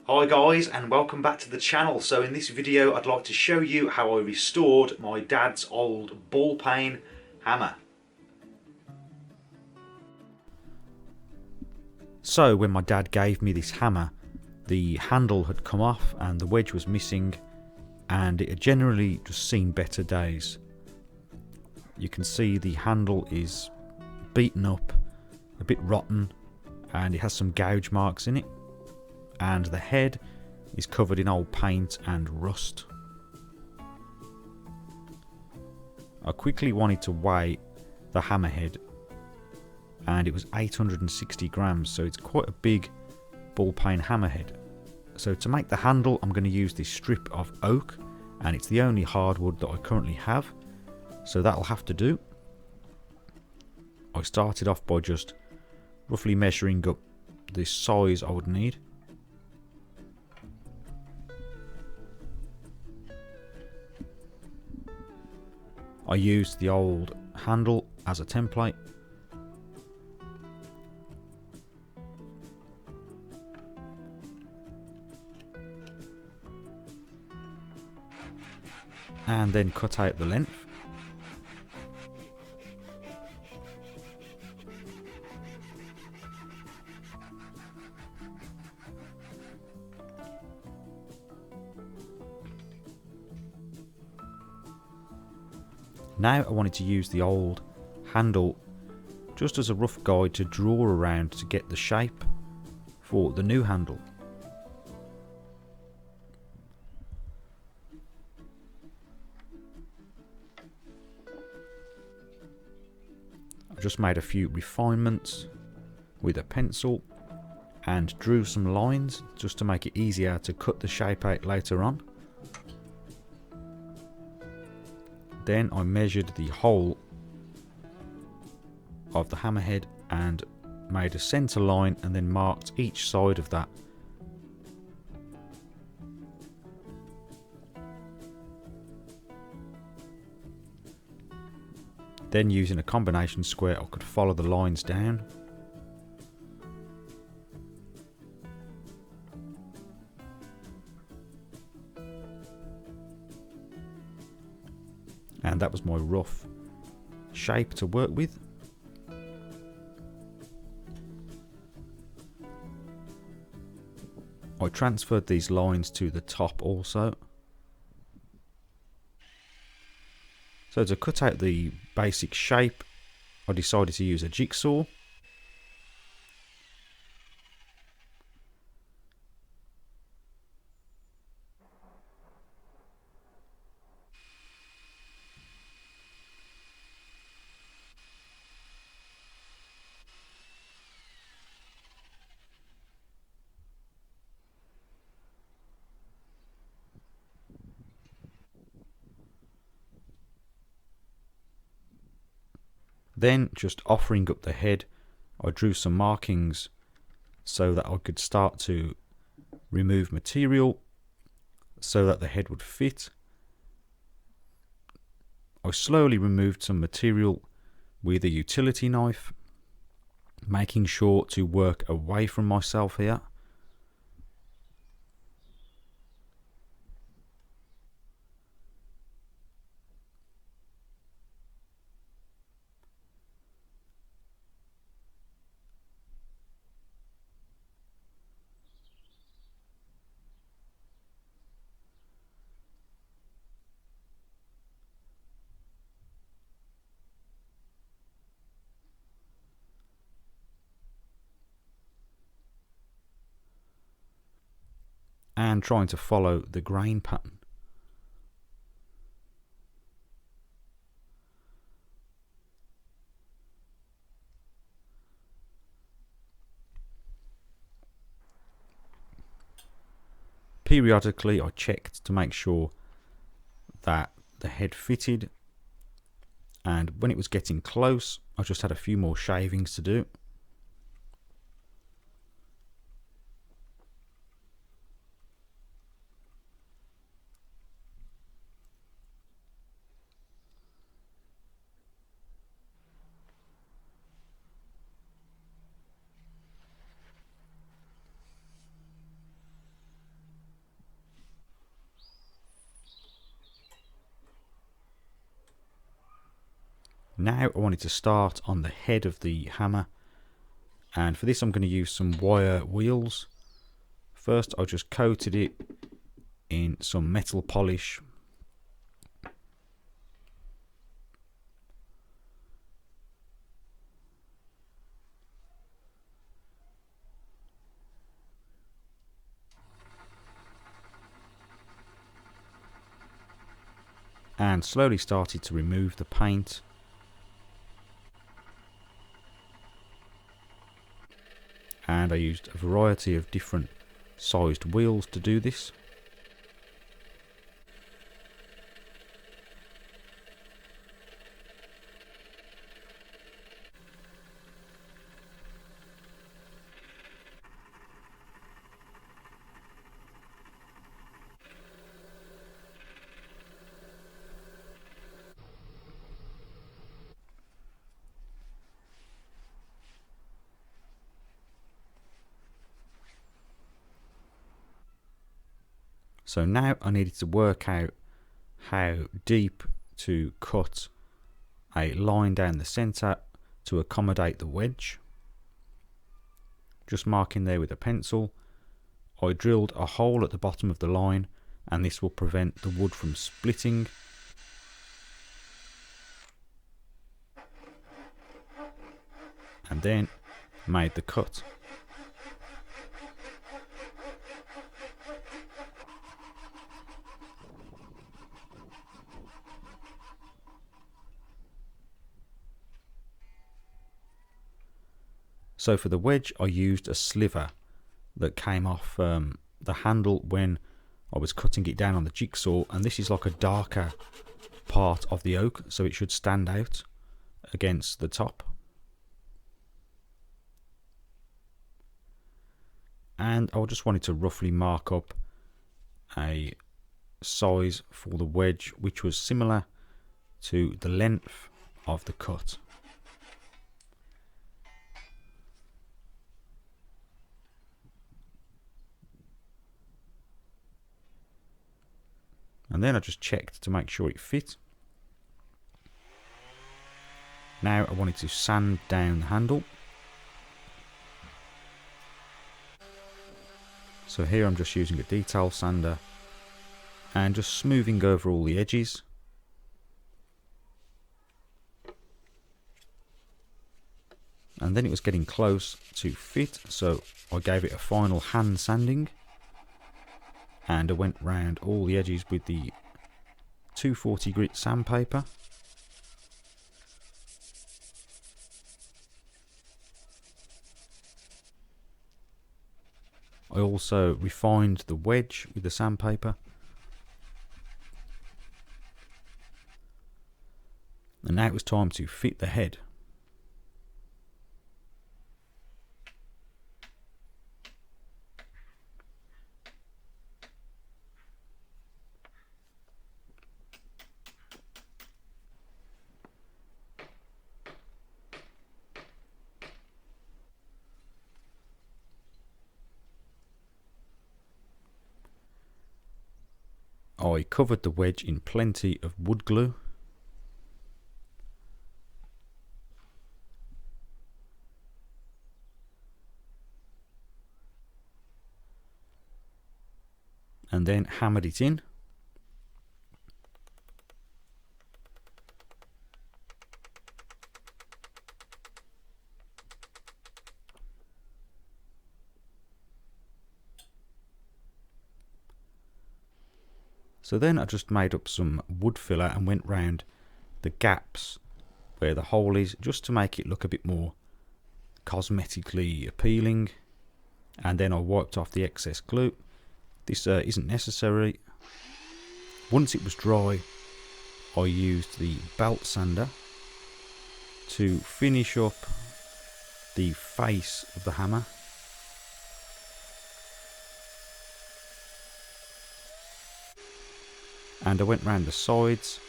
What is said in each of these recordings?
Hi guys, and welcome back to the channel. So in this video I'd like to show you how I restored my dad's old ball-peen hammer. So when my dad gave me this hammer, the handle had come off and the wedge was missing, and it had generally just seen better days. You can see the handle is beaten up, a bit rotten, and it has some gouge marks in it, and the head is covered in old paint and rust. I quickly wanted to weigh the hammerhead, and it was 860 grams, so it's quite a big ball-peen hammerhead. So to make the handle, I'm going to use this strip of oak, and it's the only hardwood that I currently have, so that'll have to do. I started off by just roughly measuring up the size I would need. I used the old handle as a template. And then cut out the length. Now I wanted to use the old handle just as a rough guide to draw around to get the shape for the new handle. I just made a few refinements with a pencil and drew some lines just to make it easier to cut the shape out later on. Then I measured the hole of the hammerhead and made a centre line and then marked each side of that. Then using a combination square I could follow the lines down. And that was my rough shape to work with. I transferred these lines to the top also. So to cut out the basic shape, I decided to use a jigsaw. Then, just offering up the head, I drew some markings so that I could start to remove material so that the head would fit. I slowly removed some material with a utility knife, making sure to work away from myself here. And trying to follow the grain pattern. Periodically I checked to make sure that the head fitted, and when it was getting close I just had a few more shavings to do. Now I wanted to start on the head of the hammer, and for this I'm going to use some wire wheels. First I just coated it in some metal polish. And slowly started to remove the paint. And I used a variety of different sized wheels to do this. So now I needed to work out how deep to cut a line down the centre to accommodate the wedge. Just marking there with a pencil. I drilled a hole at the bottom of the line, and this will prevent the wood from splitting. And then made the cut. So for the wedge I used a sliver that came off the handle when I was cutting it down on the jigsaw, and this is like a darker part of the oak, so it should stand out against the top. And I just wanted to roughly mark up a size for the wedge which was similar to the length of the cut. And then I just checked to make sure it fit. Now I wanted to sand down the handle. So here I'm just using a detail sander and just smoothing over all the edges. And then it was getting close to fit, so I gave it a final hand sanding. And I went round all the edges with the 240 grit sandpaper. I also refined the wedge with the sandpaper. And now it was time to fit the head. I covered the wedge in plenty of wood glue. And then hammered it in. So then I just made up some wood filler and went round the gaps where the hole is, just to make it look a bit more cosmetically appealing. And then I wiped off the excess glue. This isn't necessary. Once it was dry, I used the belt sander to finish up the face of the hammer. And I went round the sides,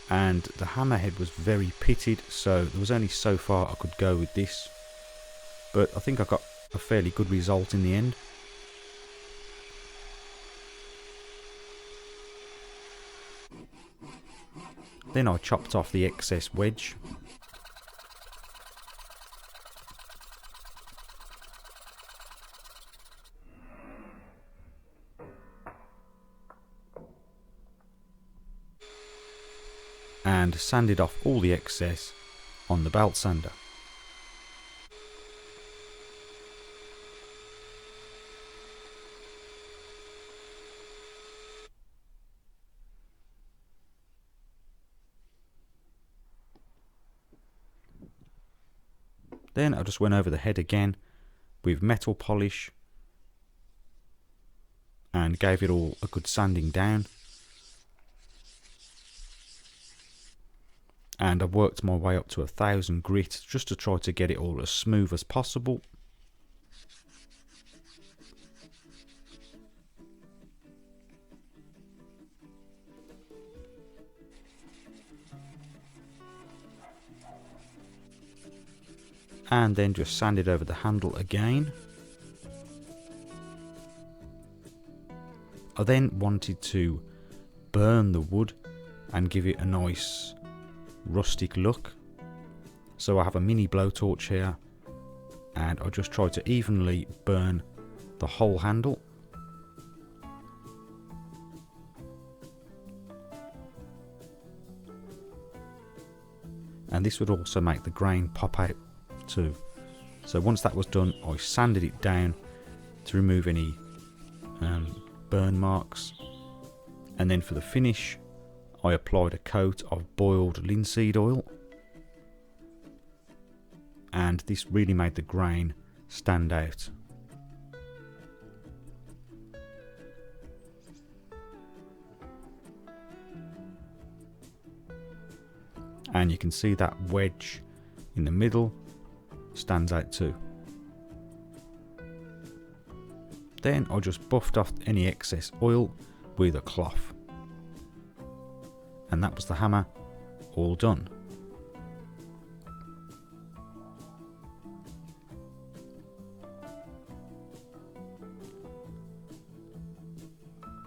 and the hammerhead was very pitted, so there was only so far I could go with this, but I think I got a fairly good result in the end. Then I chopped off the excess wedge. And sanded off all the excess on the belt sander. Then I just went over the head again with metal polish and gave it all a good sanding down. And I worked my way up to 1000 grit just to try to get it all as smooth as possible. And then just sanded over the handle again. I then wanted to burn the wood and give it a nice rustic look. So I have a mini blowtorch here and I just try to evenly burn the whole handle. And this would also make the grain pop out too. So once that was done, I sanded it down to remove any burn marks, and then for the finish I applied a coat of boiled linseed oil, and this really made the grain stand out. And you can see that wedge in the middle stands out too. Then I just buffed off any excess oil with a cloth. And that was the hammer all done.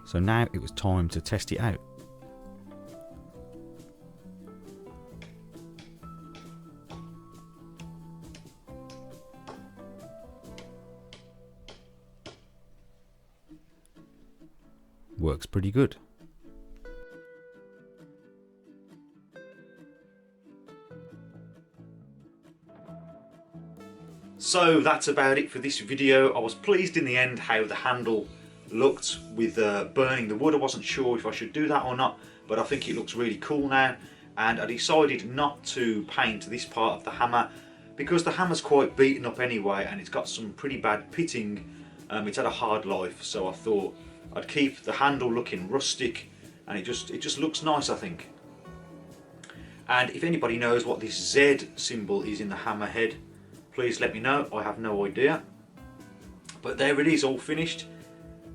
So now it was time to test it out. Works pretty good. So that's about it for this video. I was pleased in the end how the handle looked with burning the wood. I wasn't sure if I should do that or not, but I think it looks really cool now, and I decided not to paint this part of the hammer because the hammer's quite beaten up anyway and it's got some pretty bad pitting. It's had a hard life, so I thought I'd keep the handle looking rustic, and it just looks nice, I think. And if anybody knows what this Z symbol is in the hammer head, please let me know. I have no idea. But there it is, all finished.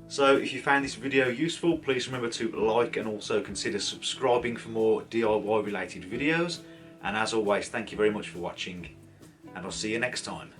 So if you found this video useful, please remember to like and also consider subscribing for more DIY related videos. And as always, thank you very much for watching, and I'll see you next time.